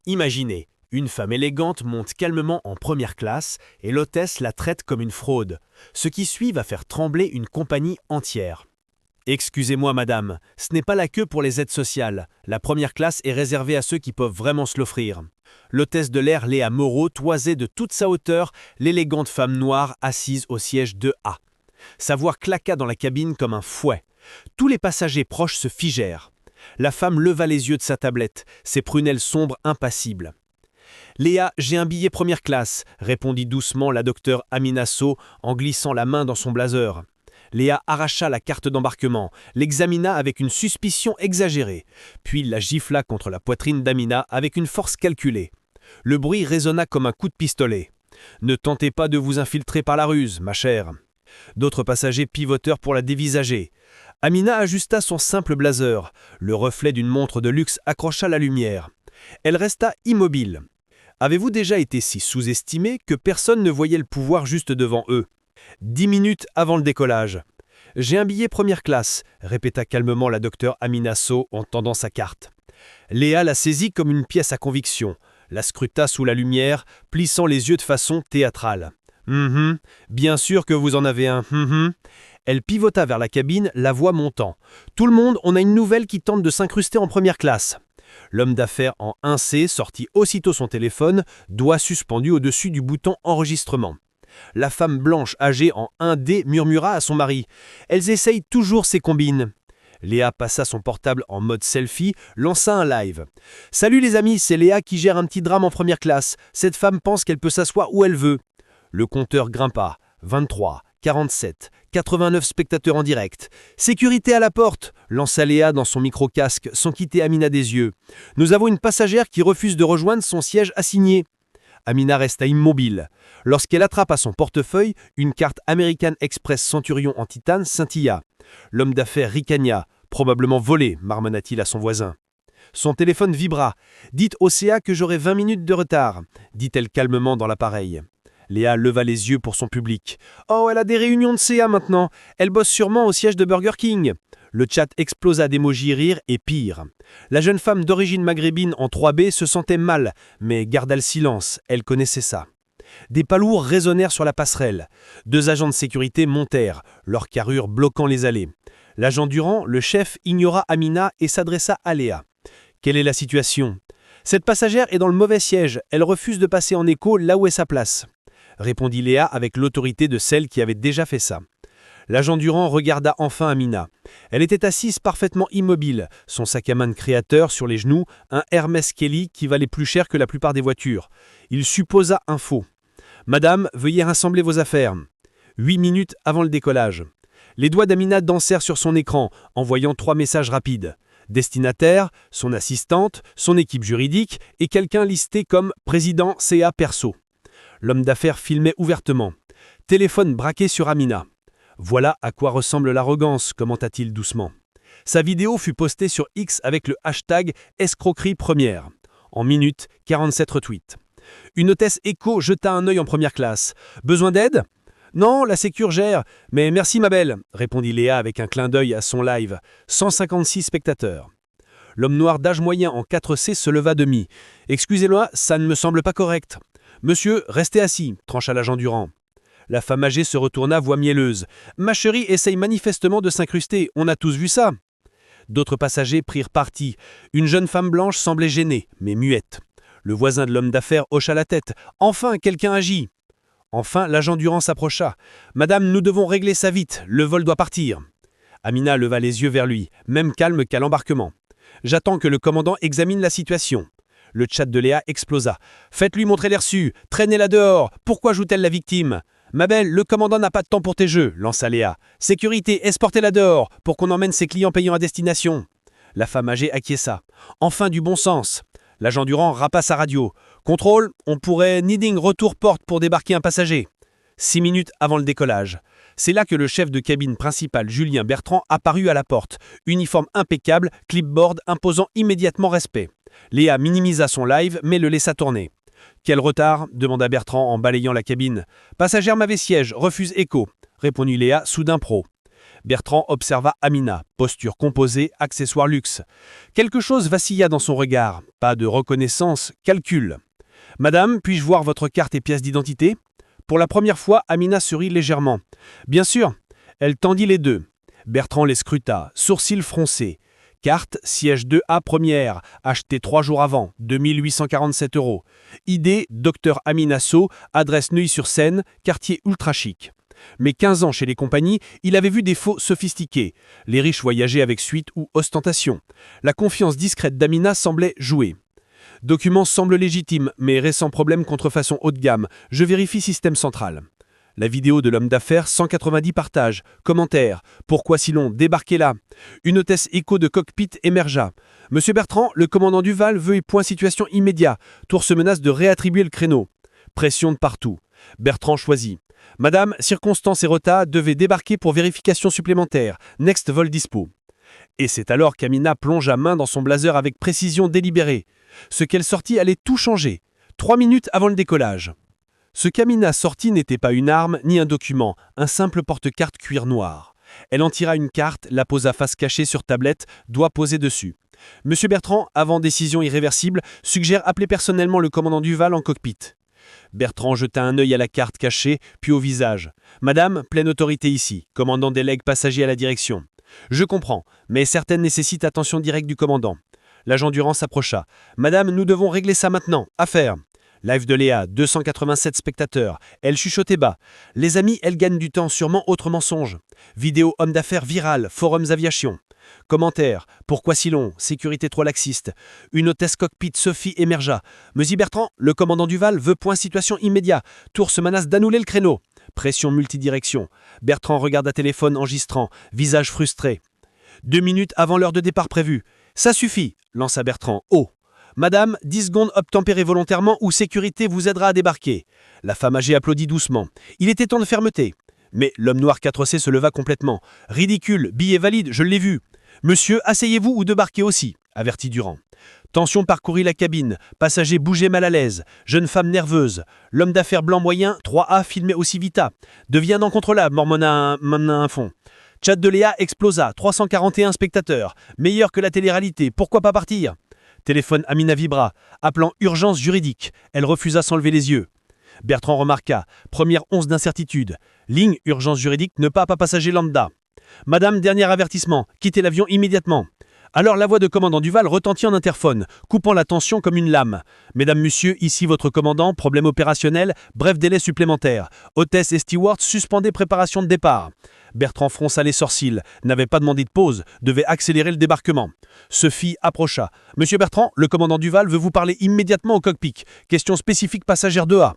Imaginez, une femme élégante monte calmement en première classe et l'hôtesse la traite comme une fraude. Ce qui suit va faire trembler une compagnie entière. Excusez-moi madame, ce n'est pas la queue pour les aides sociales. La première classe est réservée à ceux qui peuvent vraiment se l'offrir. L'hôtesse de l'air Léa Moreau toisait de toute sa hauteur l'élégante femme noire assise au siège 2A. Sa voix claqua dans la cabine comme un fouet. Tous les passagers proches se figèrent. La femme leva les yeux de sa tablette, ses prunelles sombres impassibles. « Léa, j'ai un billet première classe », répondit doucement la docteure Amina Sow en glissant la main dans son blazer. Léa arracha la carte d'embarquement, l'examina avec une suspicion exagérée, puis la gifla contre la poitrine d'Amina avec une force calculée. Le bruit résonna comme un coup de pistolet. « Ne tentez pas de vous infiltrer par la ruse, ma chère ». D'autres passagers pivotèrent pour la dévisager. Amina ajusta son simple blazer. Le reflet d'une montre de luxe accrocha la lumière. Elle resta immobile. Avez-vous déjà été si sous-estimé que personne ne voyait le pouvoir juste devant eux ? 10 minutes avant le décollage. « J'ai un billet première classe », répéta calmement la docteure Amina Sow en tendant sa carte. Léa la saisit comme une pièce à conviction, la scruta sous la lumière, plissant les yeux de façon théâtrale. « Bien sûr que vous en avez un. Elle pivota vers la cabine, la voix montant. « Tout le monde, on a une nouvelle qui tente de s'incruster en première classe. » L'homme d'affaires en 1C sortit aussitôt son téléphone, doigt suspendu au-dessus du bouton enregistrement. La femme blanche âgée en 1D murmura à son mari « Elles essayent toujours ces combines. » Léa passa son portable en mode selfie, lança un live. « Salut les amis, c'est Léa qui gère un petit drame en première classe. Cette femme pense qu'elle peut s'asseoir où elle veut. » Le compteur grimpa. 23, 47, 89 spectateurs en direct. « Sécurité à la porte !» lança Léa dans son micro-casque sans quitter Amina des yeux. « Nous avons une passagère qui refuse de rejoindre son siège assigné. » Amina resta immobile. Lorsqu'elle attrapa son portefeuille, une carte American Express Centurion en titane scintilla. L'homme d'affaires ricagna. « Probablement volé », marmonna-t-il à son voisin. Son téléphone vibra. « Dites au CA que j'aurai 20 minutes de retard », dit-elle calmement dans l'appareil. Léa leva les yeux pour son public. « Oh, elle a des réunions de CA maintenant. Elle bosse sûrement au siège de Burger King. » Le chat explosa d'émojis rire et pire. La jeune femme d'origine maghrébine en 3B se sentait mal, mais garda le silence, elle connaissait ça. Des palourds résonnèrent sur la passerelle. 2 agents de sécurité montèrent, leur carrure bloquant les allées. L'agent Durand, le chef, ignora Amina et s'adressa à Léa. « Quelle est la situation ? » « Cette passagère est dans le mauvais siège, elle refuse de passer en écho là où est sa place. » répondit Léa avec l'autorité de celle qui avait déjà fait ça. L'agent Durand regarda enfin Amina. Elle était assise parfaitement immobile, son sac à main de créateur sur les genoux, un Hermès Kelly qui valait plus cher que la plupart des voitures. Il supposa un faux. « Madame, veuillez rassembler vos affaires. » 8 minutes avant le décollage. Les doigts d'Amina dansèrent sur son écran, envoyant 3 messages rapides. Destinataire, son assistante, son équipe juridique et quelqu'un listé comme président CA perso. L'homme d'affaires filmait ouvertement. Téléphone braqué sur Amina. « Voilà à quoi ressemble l'arrogance », commenta-t-il doucement. Sa vidéo fut postée sur X avec le hashtag escroquerie première. En minutes, 47 retweets. Une hôtesse écho jeta un œil en première classe. « Besoin d'aide ? » « Non, la sécure gère. Mais merci ma belle », répondit Léa avec un clin d'œil à son live. 156 spectateurs. L'homme noir d'âge moyen en 4C se leva demi. « Excusez-moi, ça ne me semble pas correct. »« Monsieur, restez assis », trancha l'agent Durand. La femme âgée se retourna, voix mielleuse. « Ma chérie essaye manifestement de s'incruster, on a tous vu ça. » D'autres passagers prirent parti. Une jeune femme blanche semblait gênée, mais muette. Le voisin de l'homme d'affaires hocha la tête. « Enfin, quelqu'un agit !» Enfin, l'agent Durand s'approcha. « Madame, nous devons régler ça vite, le vol doit partir. » Amina leva les yeux vers lui, même calme qu'à l'embarquement. « J'attends que le commandant examine la situation. » Le chat de Léa explosa. « Faites-lui montrer les reçus, traînez-la dehors, pourquoi joue-t-elle la victime ? » « Ma belle, le commandant n'a pas de temps pour tes jeux, » lança Léa. « Sécurité, escortez-la dehors, pour qu'on emmène ses clients payants à destination. » La femme âgée acquiesça. « Enfin du bon sens. » L'agent Durand rapa sa radio. « Contrôle, on pourrait needing retour porte pour débarquer un passager. » 6 minutes avant le décollage. C'est là que le chef de cabine principal Julien Bertrand apparut à la porte. Uniforme impeccable, clipboard imposant immédiatement respect. Léa minimisa son live mais le laissa tourner. « Quel retard ?» demanda Bertrand en balayant la cabine. « Passagère mauvais siège, refuse écho », répondit Léa, soudain pro. Bertrand observa Amina, posture composée, accessoires luxe. Quelque chose vacilla dans son regard. Pas de reconnaissance, calcul. « Madame, puis-je voir votre carte et pièce d'identité ?» Pour la première fois, Amina sourit légèrement. « Bien sûr. » Elle tendit les deux. Bertrand les scruta, sourcils froncés. Carte, siège 2A première, acheté 3 jours avant, 2847 €. ID, Dr Amina So, adresse Neuilly-sur-Seine, quartier ultra chic. Mais 15 ans chez les compagnies, il avait vu des faux sophistiqués. Les riches voyageaient avec suite ou ostentation. La confiance discrète d'Amina semblait jouer. Document semble légitime, mais récent problème contrefaçon haut de gamme. Je vérifie système central. La vidéo de l'homme d'affaires, 190 partages. Commentaires. Pourquoi si long? Débarquez là. Une hôtesse écho de cockpit émergea. Monsieur Bertrand, le commandant Duval veut point situation immédiat. Tour se menace de réattribuer le créneau. Pression de partout. Bertrand choisit. Madame, circonstances et retard, devait débarquer pour vérification supplémentaire. Next vol dispo. Et c'est alors qu'Amina plongea main dans son blazer avec précision délibérée. Ce qu'elle sortit allait tout changer. 3 minutes avant le décollage. Ce qu'Amina sortit n'était pas une arme ni un document, un simple porte-carte cuir noir. Elle en tira une carte, la posa face cachée sur tablette, doigt posé dessus. Monsieur Bertrand, avant décision irréversible, suggère appeler personnellement le commandant Duval en cockpit. Bertrand jeta un œil à la carte cachée, puis au visage. Madame, pleine autorité ici. Commandant délègue passager à la direction. Je comprends, mais certaines nécessitent attention directe du commandant. L'agent Durand s'approcha. Madame, nous devons régler ça maintenant. Affaire. Live de Léa, 287 spectateurs. Elle chuchotait bas. Les amis, elle gagne du temps, sûrement autre mensonge. Vidéo homme d'affaires virale, forums aviation. Commentaire. Pourquoi si long? Sécurité trop laxiste. Une hôtesse cockpit, Sophie, émergea. Monsieur Bertrand, le commandant Duval veut point situation immédiat. Tour se menace d'annuler le créneau. Pression multidirection. Bertrand regarda téléphone enregistrant, visage frustré. 2 minutes avant l'heure de départ prévue. Ça suffit, lança Bertrand. Oh. Madame, 10 secondes obtempérez volontairement ou sécurité vous aidera à débarquer. La femme âgée applaudit doucement. Il était temps de fermeté. Mais l'homme noir 4C se leva complètement. Ridicule, billet valide, je l'ai vu. Monsieur, asseyez-vous ou débarquez aussi, avertit Durand. Tension parcourut la cabine. Passager bougeait mal à l'aise. Jeune femme nerveuse. L'homme d'affaires blanc moyen, 3A filmait aussi vita. Devient incontrôlable, mormonna un fond. Chat de Léa explosa. 341 spectateurs. Meilleur que la télé-réalité. Pourquoi pas partir? Téléphone Amina vibra. Appelant urgence juridique. Elle refusa sans lever les yeux. Bertrand remarqua. Première once d'incertitude. Ligne urgence juridique, ne pas passager lambda. Madame, dernier avertissement. Quittez l'avion immédiatement. Alors la voix de commandant Duval retentit en interphone, coupant la tension comme une lame. Mesdames, messieurs, ici votre commandant, problème opérationnel, bref délai supplémentaire. Hôtesse et steward suspendez préparation de départ. Bertrand fronça les sourcils, n'avait pas demandé de pause, devait accélérer le débarquement. Sophie approcha. Monsieur Bertrand, le commandant Duval veut vous parler immédiatement au cockpit. Question spécifique passagère 2A.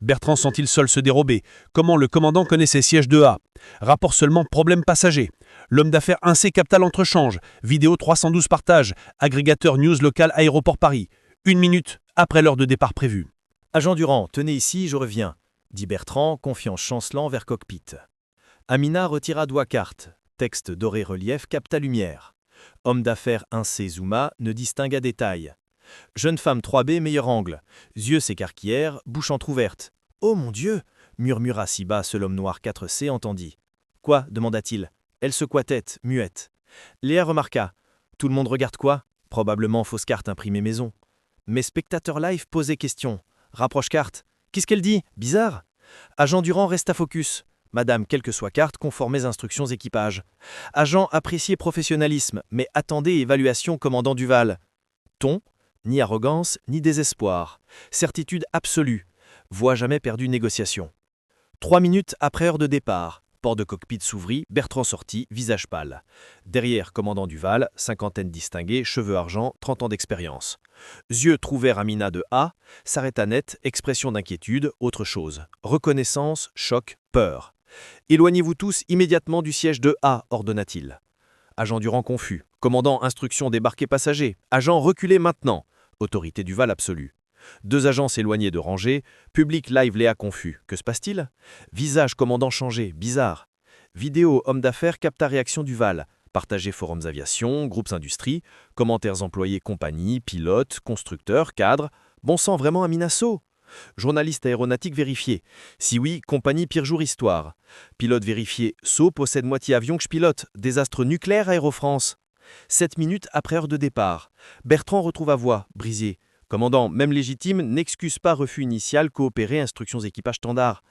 Bertrand sentit le sol se dérober. Comment le commandant connaissait siège 2A? Rapport seulement problème passager. L'homme d'affaires 1C capta l'entrechange. Vidéo 312 partages. Agrégateur news local aéroport Paris. 1 minute après l'heure de départ prévue. Agent Durand, tenez ici, je reviens, dit Bertrand, confiance chancelant vers cockpit. Amina retira doigt carte. Texte doré relief capta lumière. Homme d'affaires 1C zooma ne distingua détail. Jeune femme 3B meilleur angle. Yeux s'écarquillèrent, bouche entr'ouverte. Oh mon Dieu, murmura si bas ce l'homme noir 4C entendit. Quoi demanda-t-il. Elle secoua tête, muette. Léa remarqua. Tout le monde regarde quoi? Probablement fausse carte imprimée maison. Mais spectateur live posait question. Rapproche carte. Qu'est-ce qu'elle dit? Bizarre. Agent Durand resta focus. Madame, quelle que soit carte, conformez instructions équipage. Agent, appréciez professionnalisme, mais attendez évaluation commandant Duval. Ton, ni arrogance, ni désespoir. Certitude absolue. Voix jamais perdue négociation. 3 minutes après heure de départ. Port de cockpit s'ouvrit, Bertrand sortit, visage pâle. Derrière, commandant Duval, cinquantaine distinguée, cheveux argent, 30 ans d'expérience. Yeux trouvèrent Amina de A, s'arrêta net, expression d'inquiétude, autre chose. Reconnaissance, choc, peur. Éloignez-vous tous immédiatement du siège de A, ordonna-t-il. Agent Durand confus. Commandant, instruction débarquer passager. Agent, reculez maintenant. Autorité Duval absolue. 2 agents s'éloignaient de rangée. Public live Léa confus. Que se passe-t-il? Visage commandant changé, bizarre. Vidéo homme d'affaires capta réaction Duval. Partagez forums aviation, groupes industrie, commentaires employés compagnie, pilotes, constructeurs, cadres. Bon sang vraiment Amina So. Journaliste aéronautique vérifié. Si oui, compagnie pire jour histoire. Pilote vérifié. Sceaux possède moitié avion que je pilote. Désastre nucléaire Aéro France. 7 minutes après heure de départ. Bertrand retrouve à voix, brisé. Commandant, même légitime, n'excuse pas refus initial, coopérer, instructions équipage standard.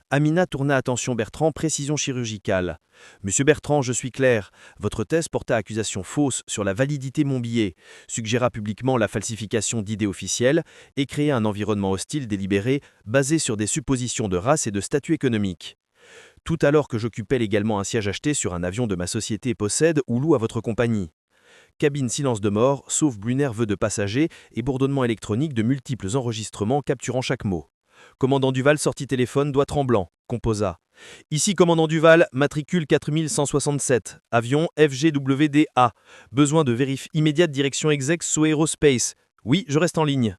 Amina tourna attention Bertrand, précision chirurgicale. Monsieur Bertrand, je suis clair. Votre thèse porta accusation fausse sur la validité mon billet, suggéra publiquement la falsification d'idées officielles et créa un environnement hostile délibéré basé sur des suppositions de race et de statut économique. Tout alors que j'occupais légalement un siège acheté sur un avion de ma société possède ou loue à votre compagnie. Cabine silence de mort, sauf bruit nerveux de passagers et bourdonnement électronique de multiples enregistrements capturant chaque mot. Commandant Duval sortit téléphone, doigt tremblant, composa. Ici commandant Duval, matricule 4167, avion FGWDA. Besoin de vérif immédiate direction exec So Aerospace. Oui, je reste en ligne.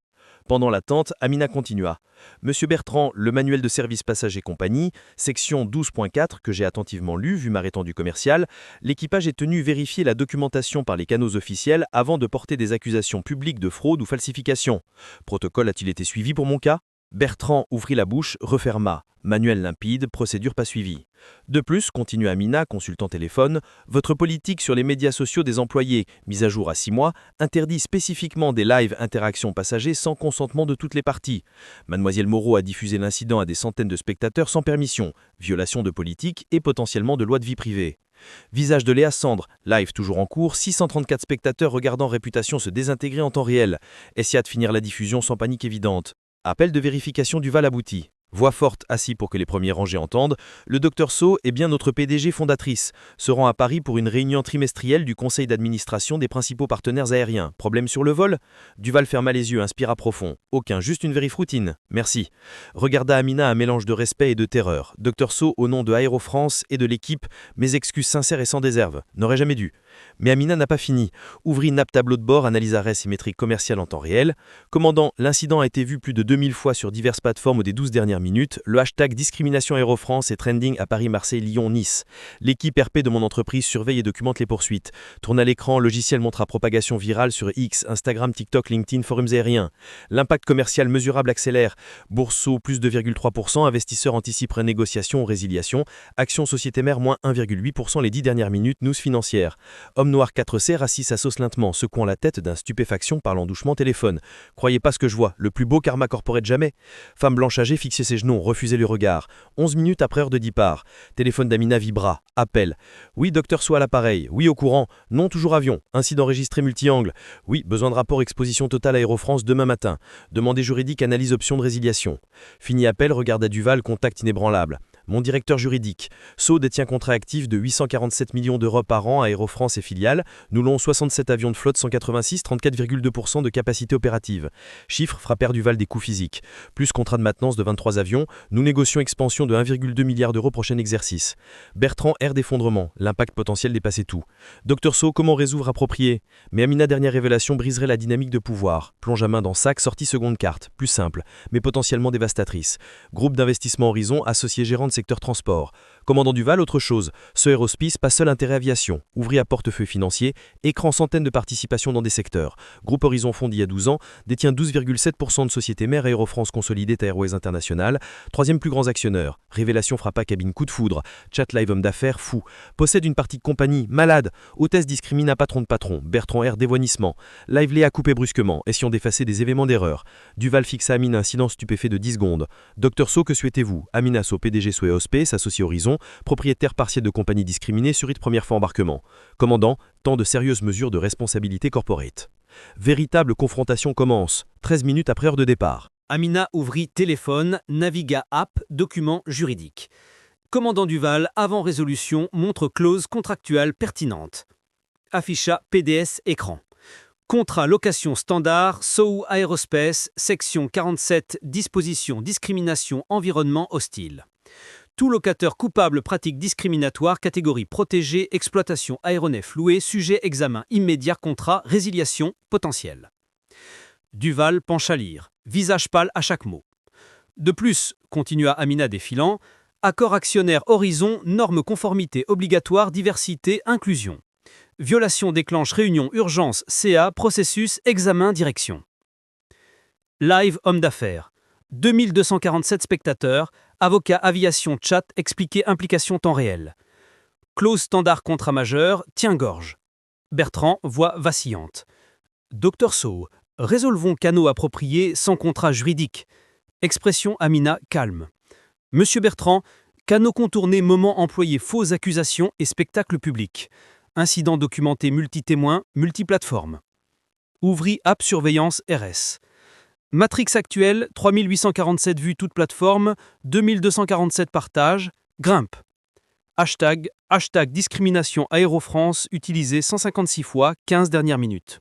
Pendant l'attente, Amina continua. Monsieur Bertrand, le manuel de service passager compagnie, section 12.4 que j'ai attentivement lu vu ma rétendue commerciale, l'équipage est tenu vérifier la documentation par les canaux officiels avant de porter des accusations publiques de fraude ou falsification. Protocole a-t-il été suivi pour mon cas ? Bertrand ouvrit la bouche, referma. Manuel limpide, procédure pas suivie. De plus, continue Amina, consultant téléphone, votre politique sur les médias sociaux des employés, mise à jour à 6 mois, interdit spécifiquement des lives interactions passagers sans consentement de toutes les parties. Mademoiselle Moreau a diffusé l'incident à des centaines de spectateurs sans permission, violation de politique et potentiellement de loi de vie privée. Visage de Léa Sandre, live toujours en cours, 634 spectateurs regardant réputation se désintégrer en temps réel. Essaya de finir la diffusion sans panique évidente. Appel de vérification du Val abouti. Voix forte, assis pour que les premiers rangés entendent, le Dr So est bien notre PDG fondatrice, se rend à Paris pour une réunion trimestrielle du conseil d'administration des principaux partenaires aériens. Problème sur le vol ? Duval ferma les yeux, inspira profond. Aucun, juste une vérif routine. Merci. Regarda Amina un mélange de respect et de terreur. Dr So, au nom de Aéro France et de l'équipe, mes excuses sincères et sans réserve. N'aurais jamais dû. Mais Amina n'a pas fini. Ouvrit NAP tableau de bord, analyse arrêt symétrique commercial en temps réel. Commandant, l'incident a été vu plus de 2000 fois sur diverses plateformes au des 12 dernières minutes. Le hashtag discrimination Aéro France est trending à Paris, Marseille, Lyon, Nice. L'équipe RP de mon entreprise surveille et documente les poursuites. Tourne à l'écran, logiciel montre à propagation virale sur X, Instagram, TikTok, LinkedIn, forums aériens. L'impact commercial mesurable accélère. Bourseau, plus 2,3%. Investisseurs anticipent renégociation ou résiliation. Action société mère, moins 1,8% les 10 dernières minutes. News financière. Homme noir 4C, rassis à sauce lentement, secouant la tête d'un stupéfaction parlant doucement téléphone. Croyez pas ce que je vois, le plus beau karma corporate jamais. Femme blanche âgée fixait ses genoux, refusait le regard. 11 minutes après heure de départ. Téléphone d'Amina vibra. Appel. Oui, docteur soit à l'appareil. Oui, au courant. Non, toujours avion. Incident enregistré multi-angle. Oui, besoin de rapport exposition totale Aéro France demain matin. Demandé juridique, analyse option de résiliation. Fini appel, regarde à Duval, contact inébranlable. Mon directeur juridique. Sceaux détient contrat actif de 847 millions d'euros par an à Aéro France et filiales. Nous l'ont 67 avions de flotte 186, 34,2% de capacité opérative. Chiffre frappèrent Duval des coûts physiques. Plus contrat de maintenance de 23 avions. Nous négocions expansion de 1,2 milliard d'euros prochain exercice. Bertrand air d'effondrement. L'impact potentiel dépassait tout. Docteur Sceaux, comment résoudre approprié ? Mais Amina dernière révélation briserait la dynamique de pouvoir. Plonge à main dans sac, sortie seconde carte. Plus simple, mais potentiellement dévastatrice. Groupe d'investissement Horizon, associé gérant de secteur transport. Commandant Duval, autre chose. Ce Aérospice, pas seul intérêt aviation. Ouvrit à portefeuille financier, écran centaines de participations dans des secteurs. Groupe Horizon fondé il y a 12 ans, détient 12,7% de société mère Aéro France consolidée Airways International, troisième plus grand actionneur. Révélation frappa cabine coup de foudre. Chat live homme d'affaires fou. Possède une partie de compagnie, malade. Hôtesse discrimine à patron de patron. Bertrand R dévoinissement. Live Léa coupé brusquement, essayant d'effacer des événements d'erreur. Duval fixa Amina un silence stupéfait de 10 secondes. Docteur So, que souhaitez-vous ? Amina So, PDG So Aerospace, associé Horizon, propriétaire partiel de compagnie discriminée sur première fois embarquement. Commandant, temps de sérieuses mesures de responsabilité corporate. Véritable confrontation commence, 13 minutes après heure de départ. Amina ouvrit téléphone, navigua app, document juridique. Commandant Duval, avant résolution, montre clause contractuelle pertinente. Afficha PDS écran. Contrat location standard, SOU Aerospace, section 47, disposition discrimination environnement hostile. Tout locateur coupable pratique discriminatoire, catégorie protégée, exploitation aéronef loué, sujet examen immédiat, contrat, résiliation potentielle. Duval penche à lire, visage pâle à chaque mot. De plus, continua Amina défilant, accord actionnaire Horizon, normes conformité obligatoire, diversité, inclusion. Violation déclenche réunion urgence CA, processus, examen, direction. Live homme d'affaires. 2247 spectateurs, avocat aviation chat expliquer implication temps réel. Clause standard contrat majeur, tient-gorge. Bertrand, voix vacillante. Dr So, résolvons canaux appropriés sans contrat juridique. Expression Amina, calme. Monsieur Bertrand, canaux contournés, moment employé, fausses accusations et spectacle public. Incident documenté multi-témoins, multiplateforme. Ouvri app surveillance RS. Matrix actuelle, 3847 vues toute plateforme, 2247 partages, grimpe. Hashtag discrimination Aéro-France utilisé 156 fois, 15 dernières minutes.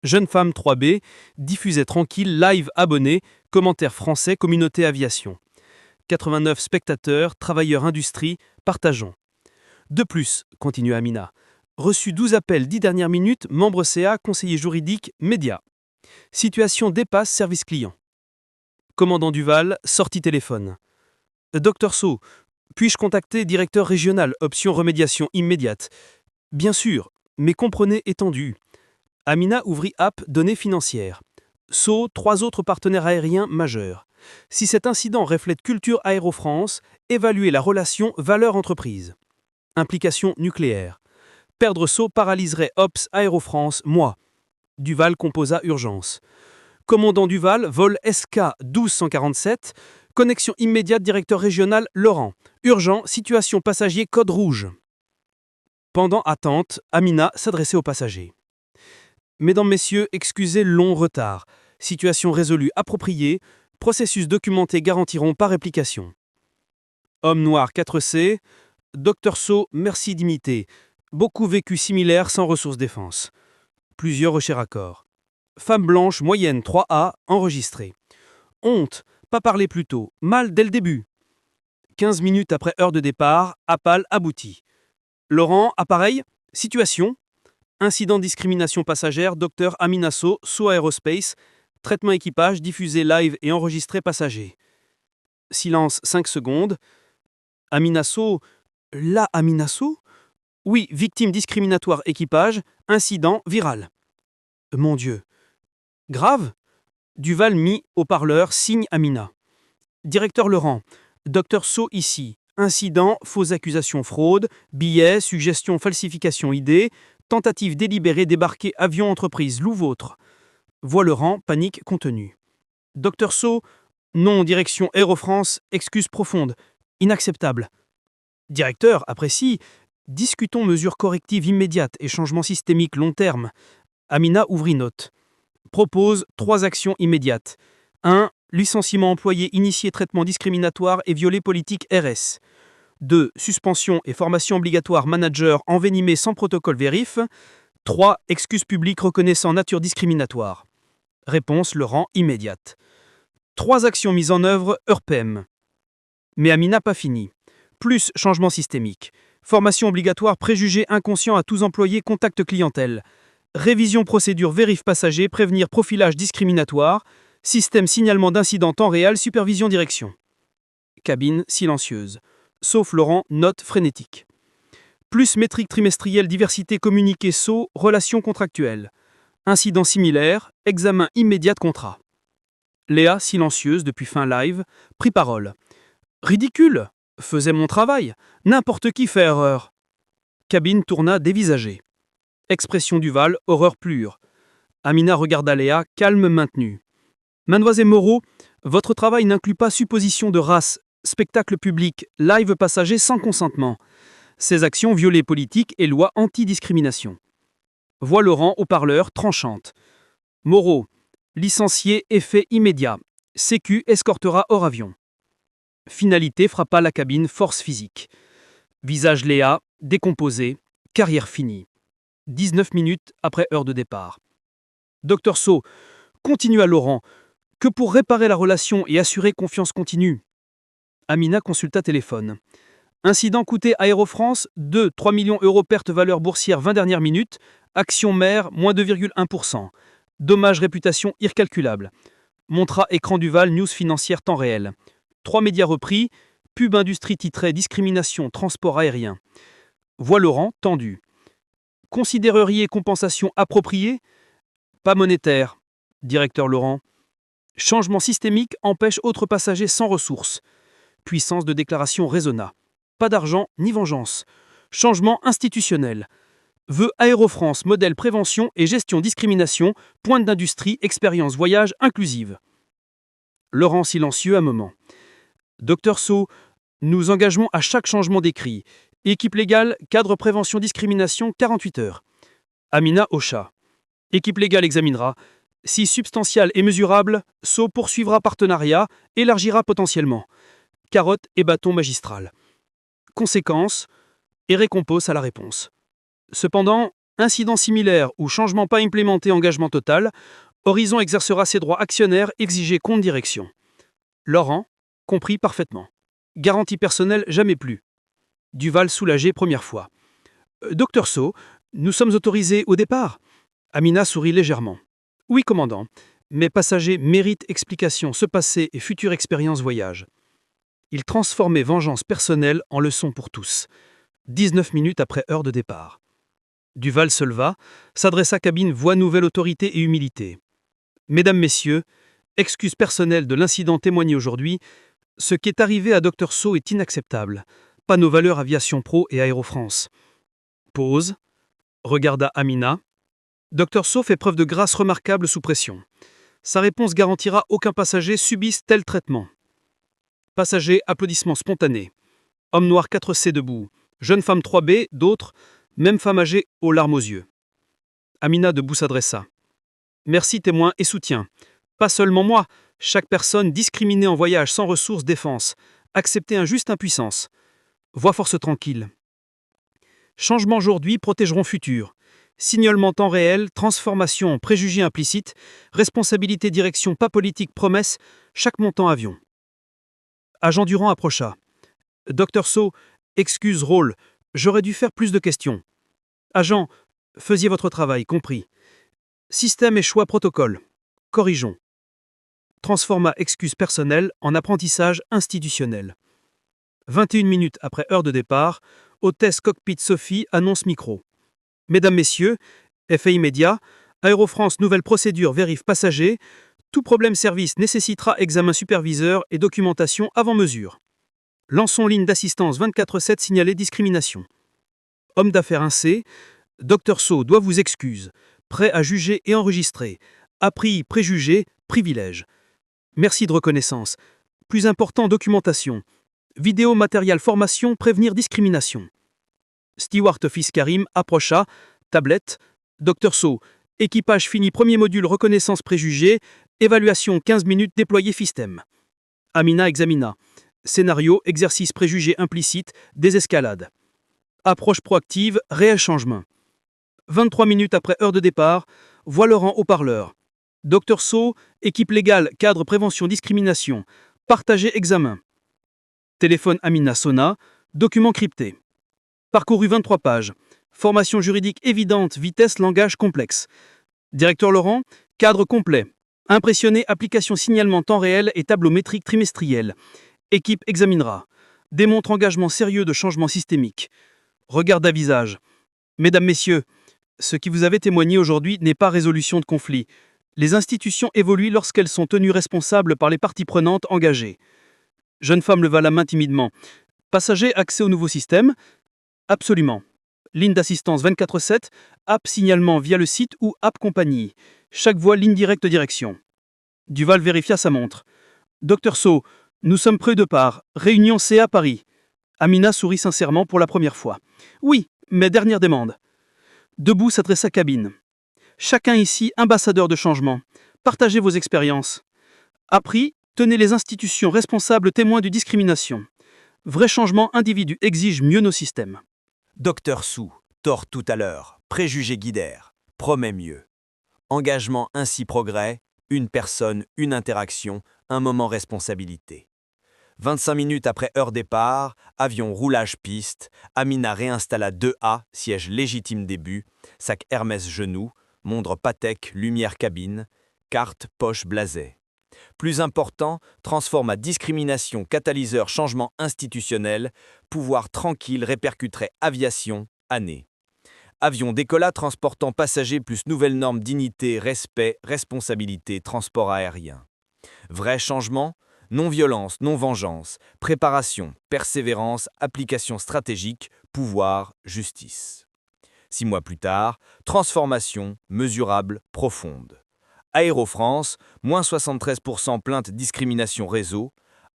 Jeune femme 3B, diffusait tranquille, live abonné, commentaire français, communauté aviation. 89 spectateurs, travailleurs industrie, partageons. De plus, continue Amina, reçu 12 appels 10 dernières minutes, membre CA, conseiller juridique, médias. Situation dépasse service client. Commandant Duval, sortie téléphone. Dr So, puis-je contacter directeur régional, option remédiation immédiate? Bien sûr, mais comprenez étendu. Amina ouvrit app données financières. So, 3 autres partenaires aériens majeurs. Si cet incident reflète culture Aéro-France, évaluer la relation valeur-entreprise. Implication nucléaire. Perdre So paralyserait Ops Aéro-France, moi. Duval composa urgence. Commandant Duval, vol SK 1247, connexion immédiate directeur régional Laurent. Urgent, situation passager code rouge. Pendant attente, Amina s'adressait aux passagers. Mesdames, Messieurs, excusez le long retard. Situation résolue appropriée. Processus documenté garantiront par réplication. Homme noir 4C. Dr So, merci d'imiter. Beaucoup vécu similaire sans ressources défense. Plusieurs recherches raccords. Femme blanche moyenne 3A, enregistrée. Honte, pas parler plus tôt, mal dès le début. 15 minutes après heure de départ, appel abouti. Laurent, appareil, situation. Incident discrimination passagère, docteur Amina So, So Aerospace, traitement équipage, diffusé live et enregistré passager. Silence 5 secondes. Amina So, la Amina So? Oui, victime discriminatoire équipage, incident viral. Mon Dieu. Grave? Duval mis haut-parleur, signe Amina. Directeur Laurent, Dr So ici. Incident, fausses accusations fraude, billets, suggestion falsification idée, tentative délibérée débarquer avion entreprise loup vôtre. Voix Laurent, panique contenue. Dr So, non, direction Aéro-France, excuse profonde, inacceptable. Directeur, apprécie, discutons mesures correctives immédiates et changements systémiques long terme. Amina ouvrit note. Propose 3 actions immédiates. 1. Licenciement employé initié traitement discriminatoire et violé politique RS. 2. Suspension et formation obligatoire manager envenimé sans protocole vérif. 3. Excuse publique reconnaissant nature discriminatoire. Réponse Laurent immédiate. 3 actions mises en œuvre EURPEM. Mais Amina pas fini. Plus changement systémique. Formation obligatoire préjugé inconscient à tous employés contact clientèle. Révision procédure vérif passager prévenir profilage discriminatoire. Système signalement d'incident temps réel supervision direction. Cabine silencieuse. Sauf Laurent, note frénétique. Plus métrique trimestrielle diversité communiquée SO, relations contractuelles. Incident similaire, examen immédiat de contrat. Léa, silencieuse depuis fin live, prit parole. Ridicule, faisais mon travail, n'importe qui fait erreur. Cabine tourna dévisagée. Expression Duval, horreur pure. Amina regarda Léa, calme maintenue. Mademoiselle Moreau, votre travail n'inclut pas supposition de race, spectacle public, live passager sans consentement. Ces actions violent politique et loi anti-discrimination. Voix Laurent haut-parleur tranchante. Moreau, licencié effet immédiat. Sécu escortera hors avion. Finalité frappa la cabine force physique. Visage Léa, décomposé, carrière finie. 19 minutes après heure de départ. Dr So, continua Laurent, que pour réparer la relation et assurer confiance continue. Amina consulta téléphone. Incident coûté Aéro-France, 3 millions € perte valeur boursière 20 dernières minutes, action mère, moins 2,1%. Dommage réputation ircalculable. Montra écran Duval, news financière temps réel. 3 médias repris, pub industrie titrait discrimination, transport aérien. Voix Laurent, tendu. Considéreriez compensation appropriée? Pas monétaire. Directeur Laurent. Changement systémique empêche autres passagers sans ressources. Puissance de déclaration raisonna. Pas d'argent ni vengeance. Changement institutionnel. Vœux Aérofrance, modèle prévention et gestion discrimination, pointe d'industrie, expérience voyage inclusive. Laurent silencieux à moment. Docteur So, nous engagements à chaque changement décrit. Équipe légale, cadre prévention discrimination, 48 heures. Amina Ocha. Équipe légale examinera. Si substantiel et mesurable, So poursuivra partenariat, élargira potentiellement. Carotte et bâton magistral. Conséquences et récompense à la réponse. Cependant, incident similaire ou changement pas implémenté, engagement total, Horizon exercera ses droits actionnaires exigés compte direction. Laurent, compris parfaitement. Garantie personnelle jamais plus. Duval soulagé première fois. Docteur So, nous sommes autorisés au départ. Amina sourit légèrement. Oui, commandant. Mes passagers méritent explication, ce passé et future expérience voyage. Il transformait vengeance personnelle en leçon pour tous. 19 minutes après heure de départ. Duval se leva, s'adressa à cabine, voix nouvelle, autorité et humilité. Mesdames, messieurs, excuse personnelle de l'incident témoigné aujourd'hui, ce qui est arrivé à Dr So est inacceptable. Pas nos valeurs Aviation Pro et Aérofrance. Pause. Regarda Amina. Dr So fait preuve de grâce remarquable sous pression. Sa réponse garantira aucun passager subisse tel traitement. Passager, applaudissements spontanés. Homme noir 4C debout. Jeune femme 3B, d'autres, même femme âgée aux larmes aux yeux. Amina debout s'adressa. Merci témoins et soutien. Pas seulement moi, chaque personne discriminée en voyage sans ressources défense. Accepter injuste impuissance. Voix force tranquille. Changement aujourd'hui, protégeront futur. Signalement temps réel, transformation, préjugés implicites, responsabilité direction pas politique, promesse, chaque montant avion. Agent Durand approcha. Docteur So, excuse rôle, j'aurais dû faire plus de questions. Agent, faisiez votre travail, compris. Système et choix protocole. Corrigeons. Transforma excuse personnelle en apprentissage institutionnel. 21 minutes après heure de départ, hôtesse cockpit Sophie annonce micro. Mesdames, Messieurs, effet immédiat, Aérofrance nouvelle procédure vérif passager, tout problème service nécessitera examen superviseur et documentation avant mesure. Lançons ligne d'assistance 24/7 signalée discrimination. Homme d'affaires 1C, Dr So doit vous excuse, prêt à juger et enregistrer, appris, préjugé, privilège. Merci de reconnaissance. Plus important, documentation. Vidéo, matériel, formation, prévenir discrimination. Steward Office Karim approcha, tablette. Dr So, équipage fini, premier module, reconnaissance préjugé, évaluation 15 minutes, déployer système. Amina examina. Scénario, exercice préjugé implicite, désescalade. Approche proactive, réel changement. 23 minutes après heure de départ, voix Laurent haut-parleur. Dr So, équipe légale, cadre prévention discrimination, partager examen. Téléphone Amina sonna, document crypté. Parcouru 23 pages. Formation juridique évidente, vitesse, langage complexe. Directeur Laurent, cadre complet. Impressionné, application signalement temps réel et tableau métrique trimestriel. Équipe examinera. Démontre engagement sérieux de changement systémique. Regard à visage. Mesdames, Messieurs, ce qui vous avez témoigné aujourd'hui n'est pas résolution de conflit. Les institutions évoluent lorsqu'elles sont tenues responsables par les parties prenantes engagées. Jeune femme leva la main timidement. Passager, accès au nouveau système? Absolument. Ligne d'assistance 24/7, app signalement via le site ou app compagnie. Chaque voie ligne directe direction. Duval vérifia sa montre. Dr So, nous sommes près de part. Réunion CA Paris. Amina sourit sincèrement pour la première fois. Oui, mais dernière demande. Debout s'adressa à cabine. Chacun ici ambassadeur de changement. Partagez vos expériences. Appris, tenez les institutions responsables témoins de discrimination. Vrai changement individu exige mieux nos systèmes. Docteur Sou, tort tout à l'heure, préjugé guidère, promet mieux. Engagement ainsi progrès, une personne, une interaction, un moment responsabilité. 25 minutes après heure départ, avion roulage piste, Amina réinstalla 2A, siège légitime début, sac Hermès genou, montre Patek, lumière cabine, carte poche blasée. Plus important, transforma discrimination, catalyseur, changement institutionnel, pouvoir tranquille répercuterait aviation, année. Avion décolla transportant passagers plus nouvelles normes dignité, respect, responsabilité, transport aérien. Vrai changement, non-violence, non-vengeance, préparation, persévérance, application stratégique, pouvoir, justice. 6 mois plus tard, transformation, mesurable, profonde. Aéro-France, moins 73% plainte discrimination réseau,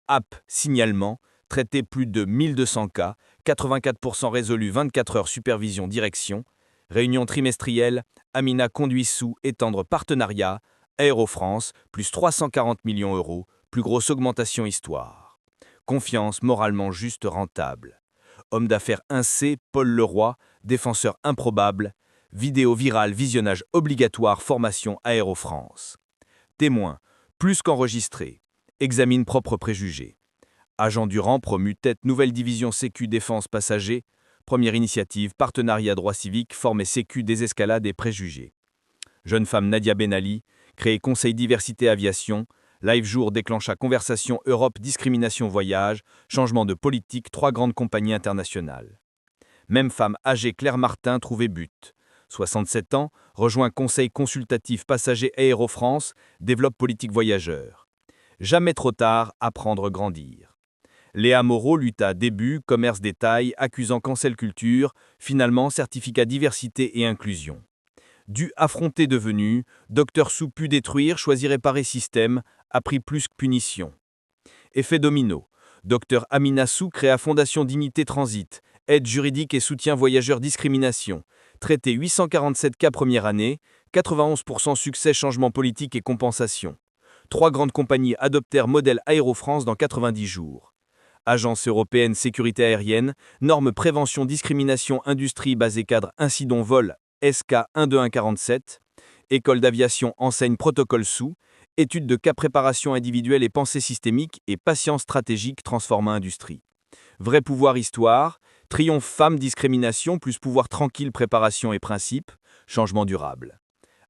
app signalement, traité plus de 1200 cas, 84% résolu 24 heures supervision direction, réunion trimestrielle, Amina conduit sous étendre partenariat, Aéro-France, plus 340 millions €, plus grosse augmentation histoire. Confiance moralement juste rentable. Homme d'affaires 1C, Paul Leroy, défenseur improbable, vidéo virale visionnage obligatoire formation Aéro-France. Témoin, plus qu'enregistré, examine propre préjugé. Agent Durand promu tête nouvelle division Sécu Défense Passager, première initiative, partenariat droit civique, formé Sécu désescalade et préjugés. Jeune femme Nadia Benali, créé Conseil Diversité Aviation, Live Jour déclencha Conversation Europe Discrimination Voyage, changement de politique 3 grandes compagnies internationales. Même femme âgée Claire Martin trouvait but. 67 ans, rejoint Conseil Consultatif Passager Aéro-France, développe politique voyageur. Jamais trop tard, apprendre grandir. Léa Moreau lutta début, commerce détail, accusant cancel culture, finalement certificat diversité et inclusion. Dû affronter devenu, Dr Sou pu détruire, choisit réparer système, a pris plus que punition. Effet domino. Dr Amina Sou créa Fondation Dignité Transit, aide juridique et soutien voyageurs discrimination. Traité 847 cas première année, 91% succès changement politique et compensation. 3 grandes compagnies adoptèrent modèle Aéro-France dans 90 jours. Agence européenne sécurité aérienne, normes prévention discrimination industrie basée cadre incident vol SK 12147, école d'aviation enseigne protocole sous, étude de cas préparation individuelle et pensée systémique et patience stratégique transforma industrie. Vrai pouvoir histoire, triomphe femme discrimination plus pouvoir tranquille préparation et principe, changement durable.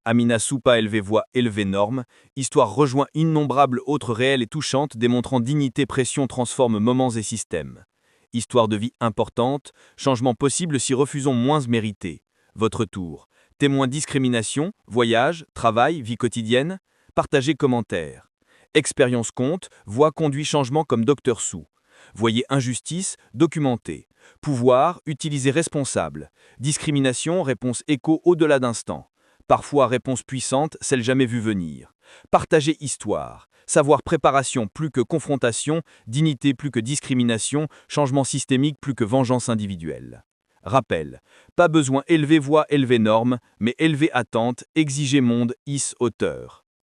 Amina Soupa élevé voix élevé norme, histoire rejoint innombrables autres réelles et touchantes démontrant dignité pression transforme moments et systèmes. Histoire de vie importante, changement possible si refusons moins mérité. Votre tour. Témoin discrimination, voyage, travail, vie quotidienne, partagez commentaires. Expérience compte, voix conduit changement comme Dr Sou. Voyez injustice, documentée. Pouvoir, utilisé responsable. Discrimination, réponse écho au-delà d'instant. Parfois réponse puissante, celle jamais vue venir. Partager histoire. Savoir préparation plus que confrontation, dignité plus que discrimination, changement systémique plus que vengeance individuelle. Rappel. Pas besoin élever voix, élever normes, mais élever attente, exiger monde, hisse hauteur.